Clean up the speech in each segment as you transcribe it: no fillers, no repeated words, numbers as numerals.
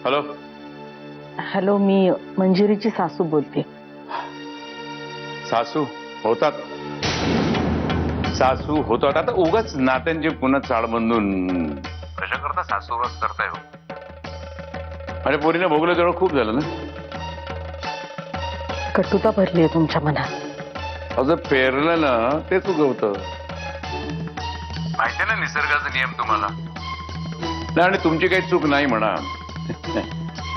Hello hello, मी मंजिरीची सासू बोलते. सासू होतात, सासू होतात. आता उगाच नात्यांची पुन्हा चाळ बांधून कशा करता सासू रस करताय हो? आणि पोरीने भोगलं तेवढं खूप झालं ना. कटुता भरली आहे तुमच्या मनात. अजून पेरलं ना तेच उगवतं. माहिती ना निसर्गाचा नियम तुम्हाला. नाही, आणि तुमची काही चूक नाही म्हणा.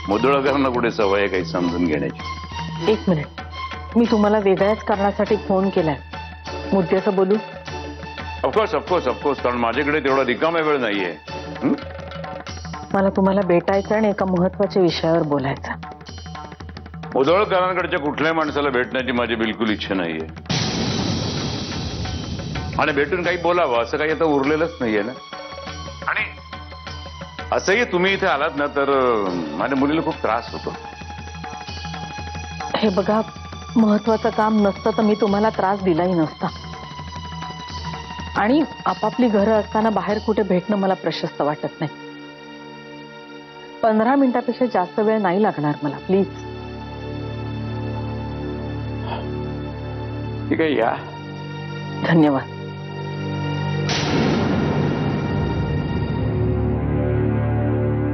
मुदळकरांना कुठे सवय आहे काही समजून घेण्याची. एक मिनिट, मी तुम्हाला वेगळ्याच कारणासाठी फोन केलाय. मुद्द्याचं बोलू? ऑफकोर्स ऑफकोर्स ऑफकोर्स, कारण माझ्याकडे तेवढा रिकामा वेळ नाहीये. मला तुम्हाला भेटायचं आणि एका महत्वाच्या विषयावर बोलायचं. मुदळकरांकडच्या कुठल्याही माणसाला भेटण्याची माझी बिलकुल इच्छा नाहीये. आणि भेटून काही बोलावं असं काही आता उरलेलंच नाहीये ना. आणि असंही तुम्ही इथे आलात ना तर माझ्या मुलीला खूप त्रास होतो. हे बघा, महत्वाचं काम नसतं तर मी तुम्हाला त्रास दिलाही नसता. आणि आपापली घरं असताना बाहेर कुठे भेटणं मला प्रशस्त वाटत नाही. 15 मिनिटापेक्षा जास्त वेळ नाही लागणार मला, प्लीज. ठीक आहे, या. धन्यवाद.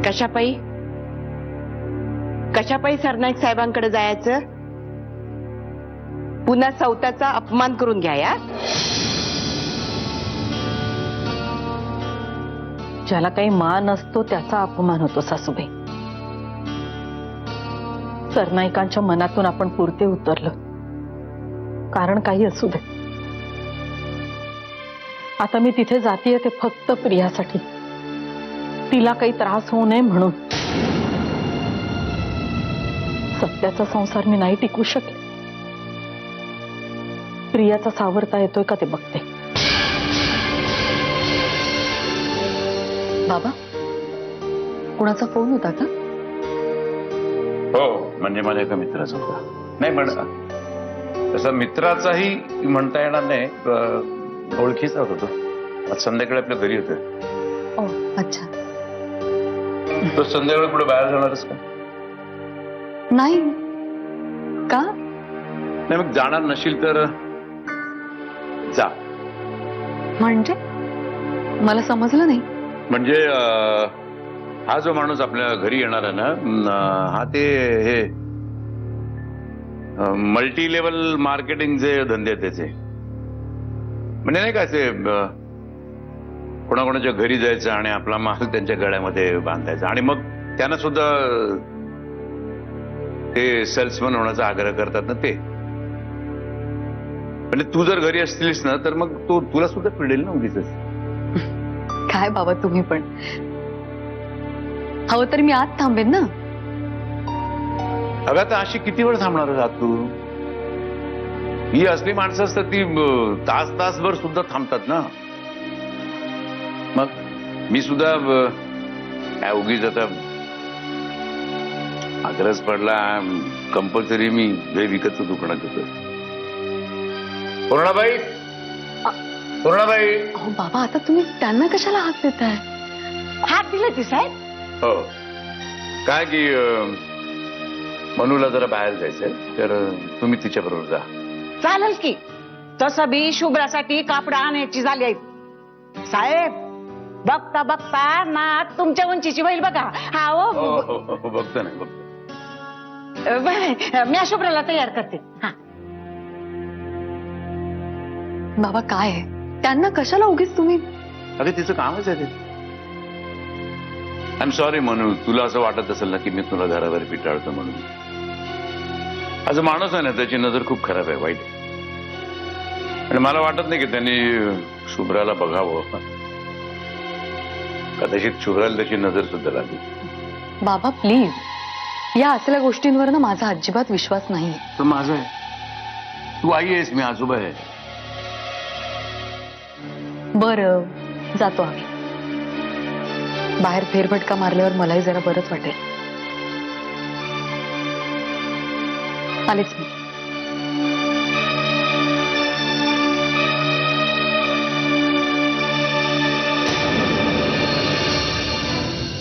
कशापायी कशापायी सरनाईक साहेबांकडे जायचं? पुन्हा सौताचा अपमान करून घ्या या. ज्याला काही मान असतो त्याचा अपमान होतो सासूबाई. सरनाईकांच्या मनातून आपण पुरते उतरलो, कारण काही असू दे. आता मी तिथे जातीये ते फक्त प्रियासाठी, तिला काही त्रास होऊ नये म्हणून. सत्याचा संसार मी नाही टिकू शकले. प्रियाचा सावरता येतोय का ते बघते. बाबा, कुणाचा फोन होता का? हो, म्हणजे माझ्या एका मित्राचा होता. नाही पण तसा मित्राचाही म्हणता येणार नाही, ओळखीचा होता तो. आज संध्याकाळी आपल्या घरी होते. ओ, अच्छा. तो संध्याकाळी पुढे बाहेर जाणारच का? नाही. का? नाही, मग जाणार नशील तर जा. म्हणजे मला समजलं नाही. म्हणजे हा जो माणूस आपल्या घरी येणार आहे ना, हा ते हे मल्टी लेवल मार्केटिंगचे धंदे आहेत त्याचे. म्हणजे नाही का असे कोणाकोणाच्या घरी जायचं आणि आपला माल त्यांच्या गळ्यामध्ये बांधायचा, आणि मग त्यांना सुद्धा ते सेल्समन होण्याचा आग्रह करतात ना ते. म्हणजे तू जर घरी असतीस ना तर मग तो तुला सुद्धा पिडेल ना उगीच. काय बाबा तुम्ही पण, हवं तर मी आत थांबेन ना. अगं, तर अशी किती वेळ थांबणार आहात तू? ही असली माणसं असतात ती तास तासभर सुद्धा थांबतात ना. मग मी सुद्धा काय उगीच आता आग्रह पडला कंपल्सरी मी विकतचं दुकानात घेतो. पूर्णाबाई, पूर्णाबाई. अहो बाबा, आता तुम्ही त्यांना कशाला हात देताय? हात दिला ती साहेब? हो, काय की मनूला जरा बाहेर जायचंय, तर तुम्ही तिच्या बरोबर जा. चालेल की. तसं बी शुभ्रासाठी कापड आणायची झाली आहेत साहेब. बघता बघता ना तुमच्या उंचीची होईल बघा. हा हो, बघतो नाही बघतो. मी शुभ्राला तयार करते. हा, बाबा काय आहे? त्यांना कशाला उगीच तुम्ही? अरे तिचं कामच आहे ते. आय एम सॉरी मनू, तुला असं वाटत असेल ना की मी तुला घरावर पिटाळतो म्हणून. असं माणूस आहे ना, त्याची नजर खूप खराब आहे, वाईट. आणि मला वाटत नाही की त्यांनी शुभ्राला बघावं. कदाचित शुभ्राला त्याची नजर सुद्धा लागली. बाबा प्लीज, या असल्या गोष्टींवर ना माझा अजिबात विश्वास नाही. तर माझं आहे. तू आई आहेस, मी आजोबा आहे. बरं, जातो आम्ही. बाहेर फेरफटका मारल्यावर मलाही जरा बरंच वाटेल. आलेच मी.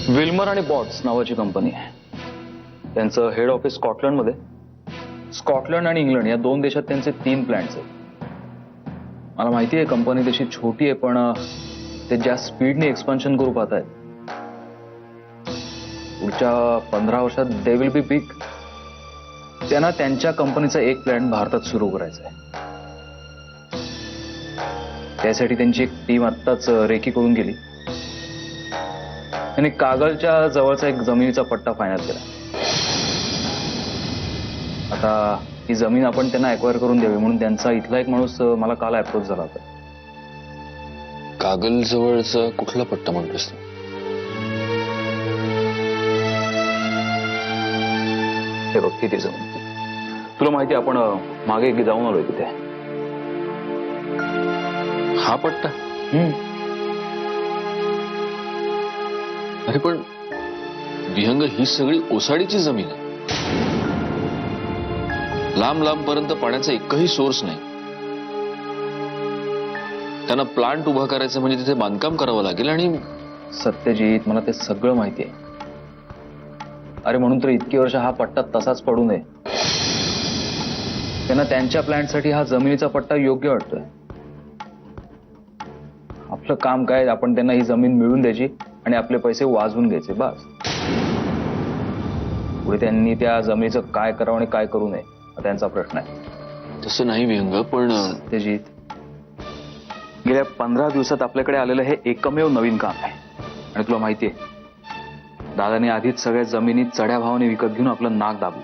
विल्मर आणि बॉट्स नावाची कंपनी आहे. त्यांचं हेड ऑफिस स्कॉटलंडमध्ये. स्कॉटलंड आणि इंग्लंड या 2 देशात त्यांचे 3 प्लॅन्ट्स आहेत. मला माहिती आहे कंपनी तशी छोटी आहे, पण ते ज्या स्पीडने एक्सपान्शन करू पाहत आहेत, पुढच्या 15 वर्षात दे विल बी बिग. त्यांना त्यांच्या कंपनीचा एक प्लॅन भारतात सुरू करायचा आहे. त्यासाठी त्यांची एक टीम आत्ताच रेकी करून गेली. त्यांनी कागलच्या जवळचा एक जमिनीचा पट्टा फायनल केला. आता ही जमीन आपण त्यांना एक्वायर करून द्यावी म्हणून त्यांचा इथला एक माणूस मला काल अप्रोच झाला होता. कागल जवळचा कुठला पट्टा म्हणतोस तू? हे बघ तिथे जमीन. तुला माहिती आहे, आपण मागे जाऊन आलोय तिथे. हा पट्टा? अरे पण विहंग, ही सगळी ओसाडीची जमीन आहे. लांब लांबपर्यंत पाण्याचा एकही सोर्स नाही. त्यांना प्लांट उभा करायचं म्हणजे तिथे बांधकाम करावं लागेल. आणि सत्यजित, मला ते सगळं माहिती आहे. अरे म्हणून तर इतकी वर्ष हा पट्टा तसाच पडू नये. त्यांना त्यांच्या प्लॅनसाठी हा जमिनीचा पट्टा योग्य वाटतोय. आपलं काम काय, आपण त्यांना ही जमीन मिळवून द्यायची आणि आपले पैसे वाजवून घ्यायचे, बस. पुढे त्यांनी त्या जमिनीचं काय करावं आणि काय करू नये हा त्यांचा प्रश्न आहे. तसं नाही विहंग, पण सत्यजित, गेल्या 15 दिवसात आपल्याकडे आलेलं हे एकमेव नवीन काम आहे. आणि तुला माहितीये, दादाने आधीच सगळ्या जमिनी चढ्या भावाने विकत घेऊन आपलं नाक दाबलं.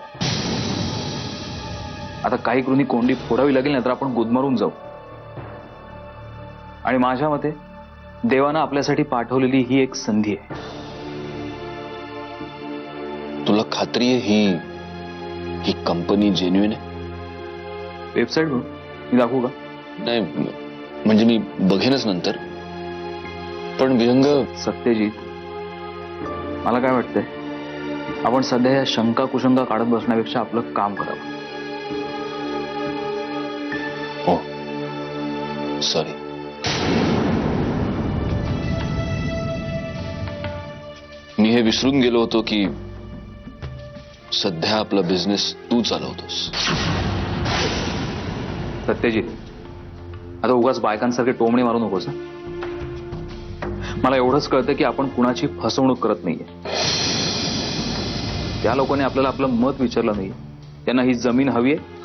आता काही कृणी कोंडी फोडावी लागेल, नाहीतर आपण गुदमरून जाऊ. आणि माझ्या मते देवानं आपल्यासाठी पाठवलेली ही एक संधी आहे. तुला खात्री आहे ही कंपनी जेन्युइन आहे? वेबसाईट म्हणून मी दाखवू का? नाही म्हणजे मी बघेनच नंतर. पण विहंग, सत्यजित, मला काय वाटतंय, आपण सध्या या शंका कुशंका काढत बसण्यापेक्षा आपलं काम करावं. हो सॉरी. मी हे विसरून गेलो होतो की सध्या आपला बिझनेस तू चालवतोस. सत्यजित, आता उगाच बायकांसारखे टोमणे मारू नकोस. मला एवढंच कळतं की आपण कुणाची फसवणूक करत नाहीये. त्या लोकांनी आपल्याला आपलं मत विचारलं नाही. त्यांना ही जमीन हवी आहे,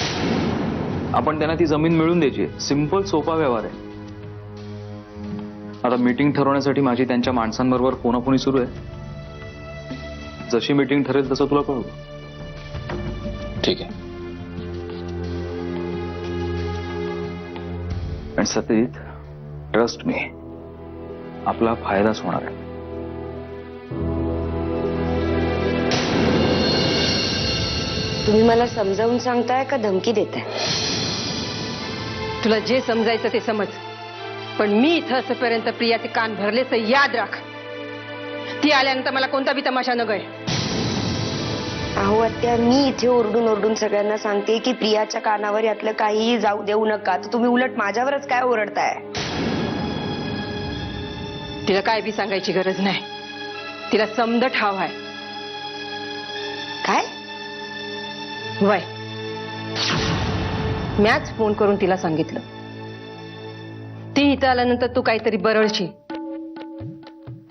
आपण त्यांना ती जमीन मिळवून द्यायची. सिंपल, सोपा व्यवहार आहे. आता मीटिंग ठरवण्यासाठी माझी त्यांच्या माणसांबरोबर फोनाफोनी सुरू आहे. जशी मीटिंग ठरेल तसं तुला कळवतो. ठीक आहे. आणि सत्यजित, ट्रस्ट मी, आपला फायदाच होणार आहे. तुम्ही मला समजावून सांगताय का धमकी देताय? तुला जे समजायचं ते समज, पण मी इथं असेपर्यंत प्रियाचे कान भरलेच याद राख. ती आल्यानंतर मला कोणता बी तमाशा न गय. अहो आत्या, मी इथे ओरडून ओरडून सगळ्यांना सांगते की प्रियाच्या कानावर यातलं काहीही जाऊ देऊ नका, तर तुम्ही उलट माझ्यावरच काय ओरडताय? तिला काय बी सांगायची गरज नाही. तिला समद ठाव आहे. काय? वय मॅच फोन करून तिला सांगितलं. ती इथं आल्यानंतर तू काहीतरी बरळशी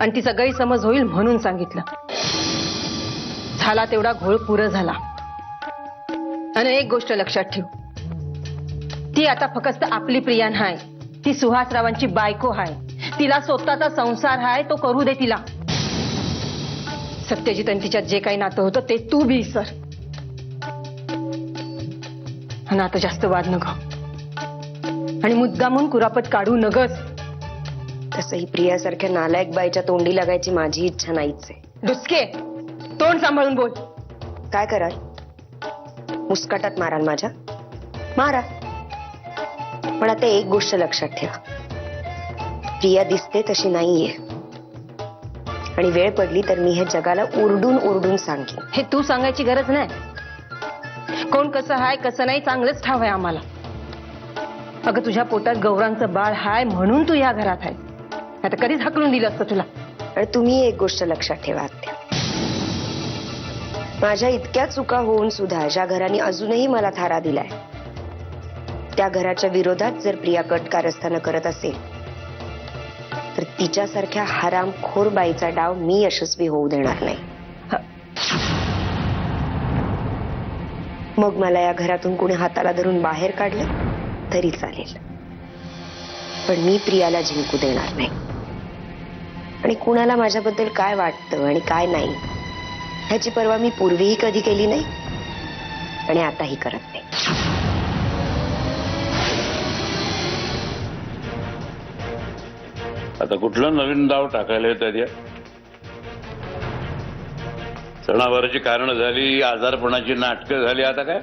आणि तिचा गैरसमज होईल म्हणून सांगितलं. झाला तेवढा घोळ पुरं झाला. आणि एक गोष्ट लक्षात ठेव, ती आता फक्त आपली प्रिया नाही, ती सुहासरावांची बायको आहे. तिला स्वतःचा संसार आहे, तो करू दे तिला. सत्यजित आणि तिच्यात जे काही नातं होतं ते तू बी विसर. आणि आता जास्त वाद नग आणि मुद्दामून कुरापत काढू नगस. तसंही प्रियासारख्या नालायक बाईच्या तोंडी लागायची माझी इच्छा नाहीच आहे. डुसके, तोंड सांभाळून बोल. काय कराल? मुस्काटात माराल माझ्या? मारा. पण आता एक गोष्ट लक्षात ठेवा, प्रिया दिसते तशी नाहीये. आणि वेळ पडली तर मी हे जगाला ओरडून ओरडून सांगेन. हे तू सांगायची गरज नाही. कोण कसं हाय कसं नाही चांगलंच ठाव आहे आम्हाला. अगं तुझ्या पोटात गौरांचं बाळ हाय म्हणून तू या घरात आहे. आता कधीच हकलून दिलं असतं तुला. आणि तुम्ही एक गोष्ट लक्षात ठेवा आत्या, माझ्या इतक्या चुका होऊन सुद्धा ज्या घराने अजूनही मला थारा दिलाय त्या घराच्या विरोधात जर प्रिया कट कारस्थानं करत असेल तर तिच्यासारख्या हरामखोर बाईचा डाव मी यशस्वी होऊ देणार नाही. मग मला या घरातून कुणी हाताला धरून बाहेर काढलं तरी चालेल, पण मी प्रियाला जिंकू देणार नाही. आणि कुणाला माझ्याबद्दल काय वाटतं आणि काय नाही ह्याची पर्वा मी पूर्वीही कधी केली नाही आणि आताही करत नाही. आता कुठलं नवीन डाव टाकायला येतात या? सणावाराची कारण झाली, आजारपणाची नाटकं झाली, आता काय?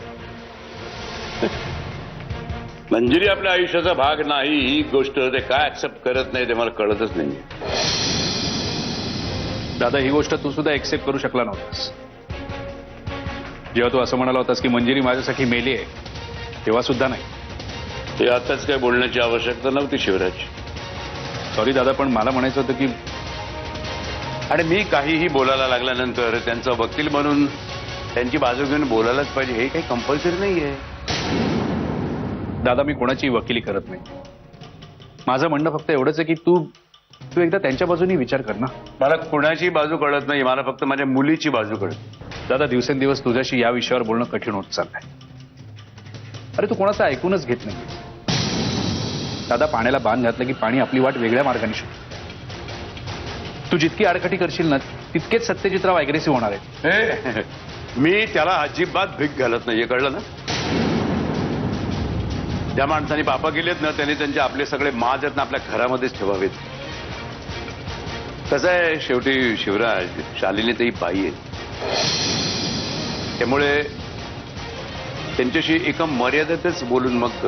मंजिरी आपल्या आयुष्याचा भाग नाही ही गोष्ट ते काय ऍक्सेप्ट करत नाही ते मला कळतच नाही. दादा, ही गोष्ट तू सुद्धा एक्सेप्ट करू शकला नव्हतास. जेव्हा तू असं म्हणाला होतास की मंजिरी माझ्यासाठी मेली आहे, तेव्हा सुद्धा नाही. ते आताच काय बोलण्याची आवश्यकता नव्हती शिवराज. सॉरी दादा, पण मला म्हणायचं होतं की आणि मी काहीही बोलायला लागल्यानंतर त्यांचा वकील म्हणून त्यांची बाजू घेऊन बोलायलाच पाहिजे हे काही कंपल्सरी नाहीये. दादा, मी कोणाची वकिली करत नाही. माझं म्हणणं फक्त एवढंच आहे की तू एकदा त्यांच्या बाजूनी विचार कर ना. मला कुणाची बाजू कळत नाही, मला फक्त माझ्या मुलीची बाजू कळत. दादा, दिवसेंदिवस तुझ्याशी या विषयावर बोलणं कठीण होत चाललंय. अरे, तू कोणाचं ऐकूनच घेत नाही. दादा, पाण्याला बांध घातलं की पाणी आपली वाट वेगळ्या मार्गाने शोधतं. तू जितकी आडकाठी करशील ना तितकेच सत्यजितराव अग्रेसिव्ह होणार आहे. मी त्याला अजिबात भीक घालत नाहीये, कळलं ना? ज्या माणसाने पापा केलेत ना त्यांनी त्यांचे आपले सगळे माज आहेत ना आपल्या घरामध्येच ठेवावेत. कसं आहे, शेवटी शिवराज, शालिनी तर ही बाई आहे, त्यामुळे त्यांच्याशी एका मर्यादेतच बोलून मग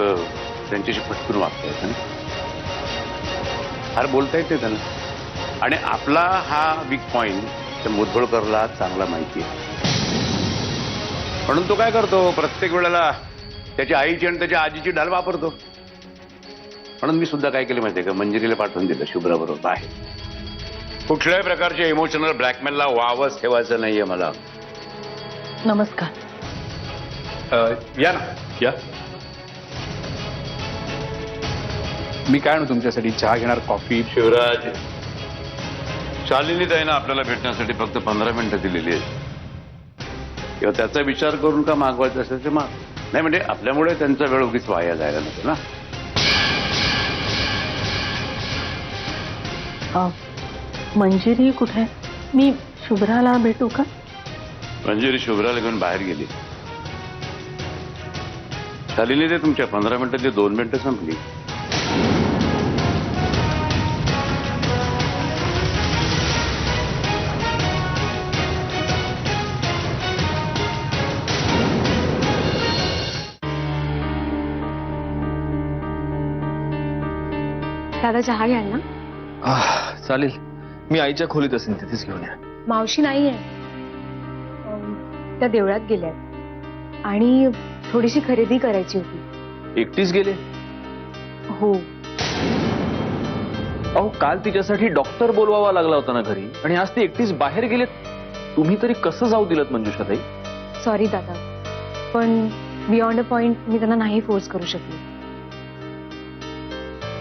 त्यांच्याशी पटकून वागता येतं. फार बोलता येते त्यांना. आणि आपला हा वीक पॉइंट त्या मुधोळकरला चांगला माहिती आहे, म्हणून तो काय करतो, प्रत्येक वेळेला त्याच्या आईची आणि त्याच्या आजीची ढाल वापरतो. म्हणून मी सुद्धा काय केलं माहितीये का, मंजिरीला पाठवून दिलं शुभ्राबरोबर बाहेर. कुठल्याही प्रकारच्या इमोशनल ब्लॅकमेलला वावच ठेवायचं नाहीये मला. नमस्कार. या ना, या. मी काय आणू तुमच्यासाठी? चहा घेणार, कॉफी? शिवराज, शालिनी ताईनं आपल्याला भेटण्यासाठी फक्त 15 मिनिटं दिलेली आहेत. किंवा त्याचा विचार करून का मागवायचं असेल ते माग. नाही म्हणजे आपल्यामुळे त्यांचा वेळ उगीच वाया जायला नको ना. मंजिरी कुठे? मी शुभ्राला भेटू का? मंजिरी शुभ्राला घेऊन बाहेर गेली. शालिनी ते तुमच्या 15 मिनिटातली 2 मिनिटं संपली. दादा, चहा घ्याल ना? चालेल, मी आईच्या खोलीत असेल, तिथेच घेऊन या. मावशी नाहीये, त्या देवळात गेल्यात आणि थोडीशी खरेदी करायची होती. एकटीच गेले? हो. अहो, काल तिच्यासाठी डॉक्टर बोलवावा लागला होता ना घरी, आणि आज ती एकटीच बाहेर गेलेत. तुम्ही तरी कसं जाऊ दिलत मंजुषाताई? सॉरी दादा, पण बियॉन्ड अ पॉइंट मी त्यांना नाही फोर्स करू शकले.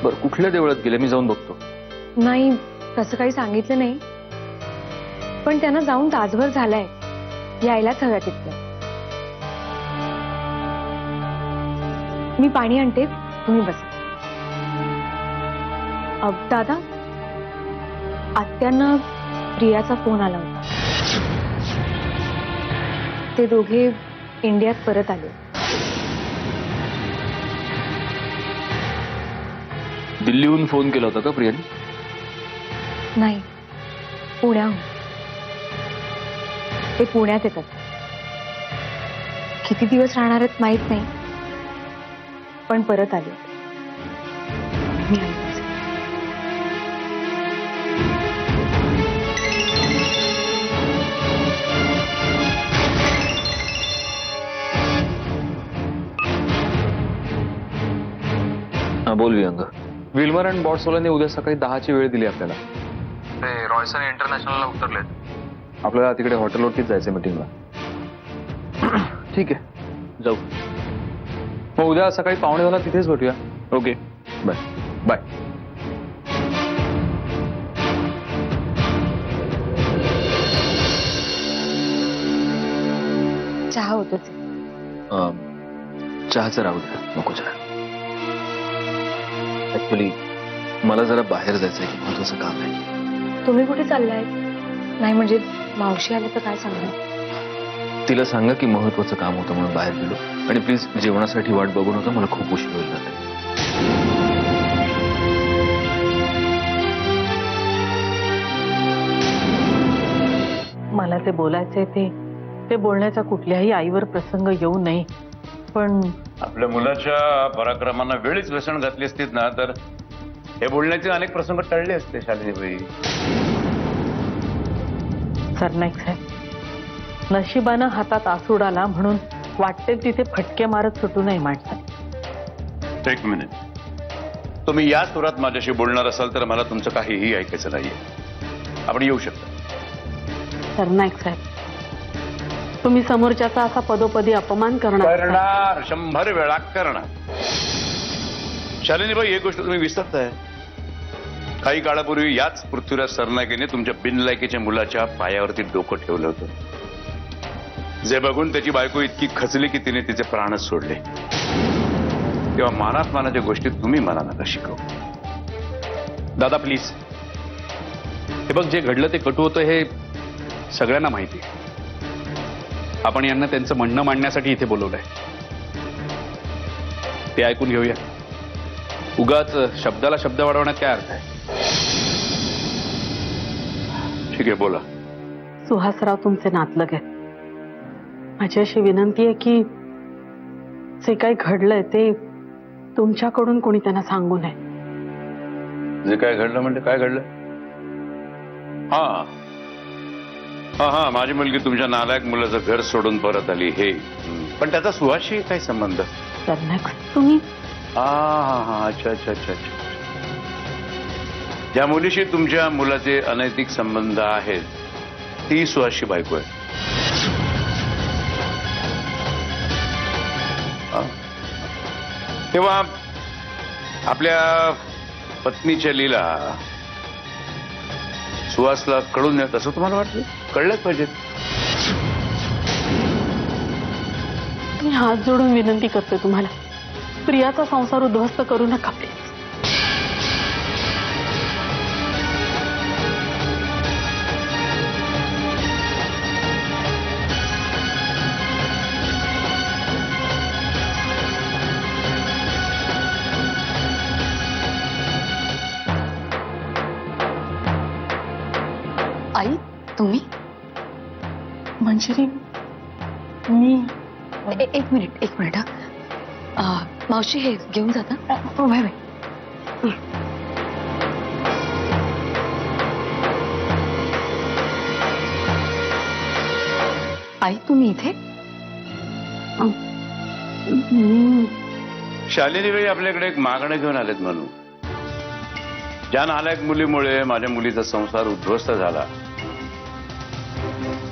बरं, कुठल्या देवळात गेले? मी जाऊन बघतो. नाही, तसं काही सांगितलं नाही, पण त्यांना जाऊन तासभर झालाय, यायलाच हव्या तिथलं. मी पाणी आणते, तुम्ही बसा. दादा, आत्यांना प्रियाचा फोन आला होता. ते दोघे इंडियात परत आले. दिल्लीहून फोन केला होता का प्रियाने? नाही, पुण्याहून. ते पुण्यात येतात. किती दिवस राहणार आहेत माहित नाही, पण परत आले. मी आले. बोल विहंग. विल्मर अँड बॉट्सवाल्याने उद्या सकाळी 10ची वेळ दिली आपल्याला. ते रॉयसन इंटरनॅशनलला उतरलेत. आपल्याला तिकडे हॉटेलवरतीच जायचं मीटिंगला. ठीक आहे, जाऊ. मग उद्या सकाळी 9:45 तिथेच भेटूया. Okay, bye bye. चहा होतोच. चहाचं राहू द्या, नको चहा. ऍक्च्युली मला जरा बाहेर जायचं आहे, महत्वाचं काम आहे. तुम्ही कुठे चाललाय? नाही म्हणजे मावशी आली तर काय सांगणार? तिला सांगा की महत्वाचं काम होतं म्हणून बाहेर गेलो, आणि प्लीज जेवणासाठी वाट बघू नका, मला खूप उशीर होईल जाते. मला ते बोलायचे ते बोलण्याचा कुठल्याही आईवर प्रसंग येऊ नये, पण आपल्या मुलाच्या पराक्रमांना वेळीच व्यसन घातली असतीत ना तर हे बोलण्याचे अनेक प्रसंग टळले असते. शालिनीबाई, सरनाईक साहेब, नशिबानं हातात आसूड आला म्हणून वाटेल तिथे फटके मारत सुटू नये माणसाने. एक मिनिट, तुम्ही या सुरात माझ्याशी बोलणार असाल तर मला तुमचं काहीही ऐकायचं नाहीये. आपण येऊ शकता. सरनाईक साहेब, तुम्ही समोरच्याचा असा पदोपदी अपमान करणार. 100 वेळा करणार. शालिनीबाई, एक गोष्ट तुम्ही विसरताय. काही काळापूर्वी याच पृथ्वीराज सरनाईकेने तुमच्या बिनलायकीच्या मुलाच्या पायावरती डोकं ठेवलं होतं, जे बघून त्याची बायको इतकी खचली की तिने तिचे प्राणच सोडले. तेव्हा मानात मानाच्या गोष्टी तुम्ही मला नका शिकवू. दादा प्लीज, हे बघ, जे घडलं ते कटू होतं हे सगळ्यांना माहिती आहे. आपण यांना त्यांचं म्हणणं मांडण्यासाठी इथे बोलवलंय. ते ऐकून घेऊया. उगाच शब्दाला शब्द वाढवण्यात काय अर्थ आहे? ठीक आहे, बोला. सुहासराव तुमचे नातलग आहेत. माझी अशी विनंती आहे की जे काही घडलंय ते तुमच्याकडून कोणी त्यांना सांगू नये. जे काय घडलं म्हणजे काय घडलं? हा हा हा माझी मुलगी तुमच्या नालायक मुलाचं घर सोडून परत आली हे. पण त्याचा सुहासशी काय संबंध? सरनाईक, तुम्ही हा हा हा अच्छा अच्छा अच्छा अच्छा. ज्या मुलीशी तुमच्या मुलाचे अनैतिक संबंध आहेत ती सुहासची बायको आहे. तेव्हा आपल्या पत्नीच्या लीला सुहासला कळून येत असं तुम्हाला वाटतं? कळलंच पाहिजे. मी हात जोडून विनंती करते तुम्हाला, प्रियाचा संसार उद्ध्वस्त करू नका प्लीज. आई, तुम्ही? मंजिरी, मी एक मिनिट हा. मावशी हे घेऊन जाता? हो बाय बाय. आई, तुम्ही इथे? शालिनीबाई आपल्याकडे एक मागणं घेऊन आलेत म्हणून. ज्या नालायक मुलीमुळे माझ्या मुलीचा संसार उद्ध्वस्त झाला,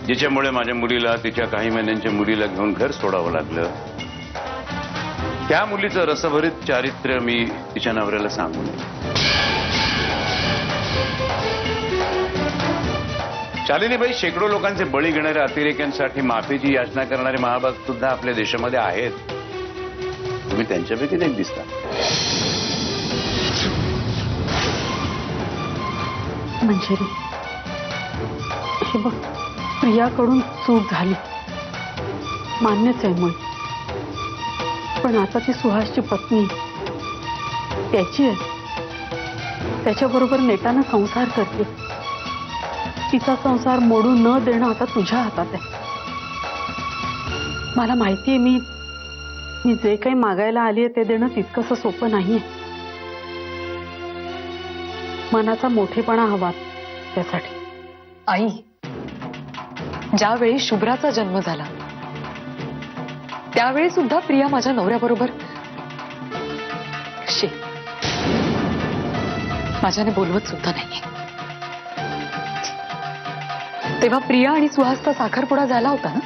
जिच्यामुळे माझ्या मुलीला तिच्या काही महिन्यांच्या मुलीला घेऊन घर सोडावं लागलं, त्या मुलीचं रसभरीत चारित्र्य मी तिच्या नवऱ्याला सांगून. शालिनीबाई, शेकडो लोकांचे बळी घेणाऱ्या अतिरेक्यांसाठी माफीची याचना करणारे महाभारत सुद्धा आपल्या देशामध्ये आहेत. तुम्ही त्यांच्यापैकी एक दिसता. मंजिरी, हे बघ, प्रियाकडून चूक झाली, मान्यच आहे मुळे, पण आता ती सुहासची पत्नी त्याची आहे, त्याच्याबरोबर नेटानं संसार करते. तिचा संसार मोडू न देणं आता तुझ्या हातात आहे. मला माहितीये, मी जे काही मागायला आलीये ते देणं तितकंसं सोपं नाहीये. मनाचा मोठेपणा हवा त्यासाठी. आई, ज्यावेळी शुभ्राचा जन्म झाला त्यावेळी सुद्धा प्रिया माझ्या नवऱ्याबरोबर माझ्याने बोलवत सुद्धा नाहीये. तेव्हा प्रिया आणि सुहासचा साखरपुडा झाला होता ना?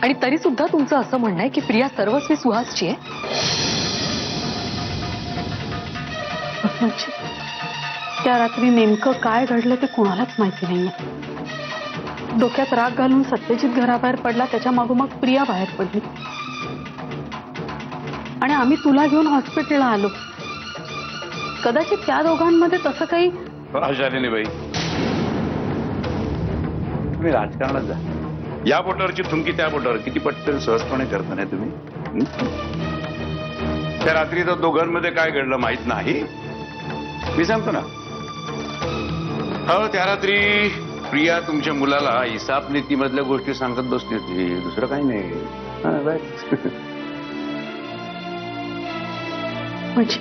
आणि तरी सुद्धा तुमचं असं म्हणणं आहे की प्रिया सर्वस्वी सुहासची आहे. म्हणजे त्या रात्री नेमकं काय घडलं ते कोणालाच माहिती नाहीये. डोक्यात राग घालून सत्यजित घराबाहेर पडला, त्याच्या मागोमाग प्रिया बाहेर पडली आणि आम्ही तुला घेऊन हॉस्पिटलला आलो. कदाचित त्या दोघांमध्ये तसं काही. शालिनी बाई, तुम्ही राजकारणात जा. या बोटावरची थुंकी त्या बोटावर किती पटकन सहजपणे करता नाही तुम्ही. त्या रात्री तर दोघांमध्ये काय घडलं माहित नाही. मी सांगतो ना, हो त्या रात्री प्रिया तुमच्या मुलाला हिसाब नीतीमधल्या गोष्टी सांगत बसली होती, दुसरं काही नाही. हा, बस. म्हणजे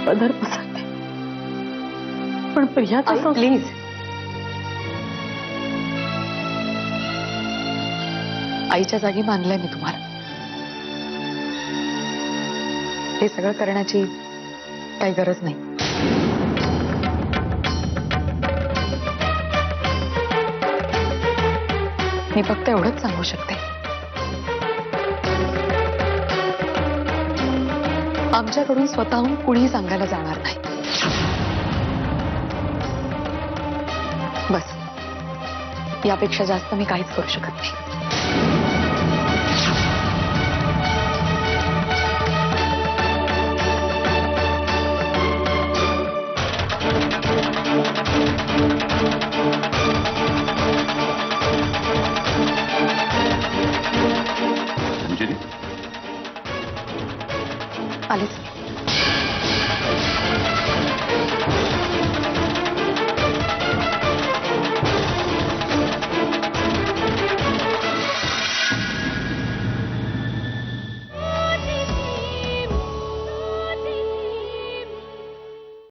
पदर पसरते, पण प्रियाचा प्लीज आईच्या जागी मानलंय मी तुम्हाला. हे सगळं करण्याची काही गरज नाही. मी फक्त एवढंच सांगू शकते, आमच्याकडून स्वतःहून कुणीही सांगायला जाणार नाही. बस, यापेक्षा जास्त मी काहीच करू शकत नाही.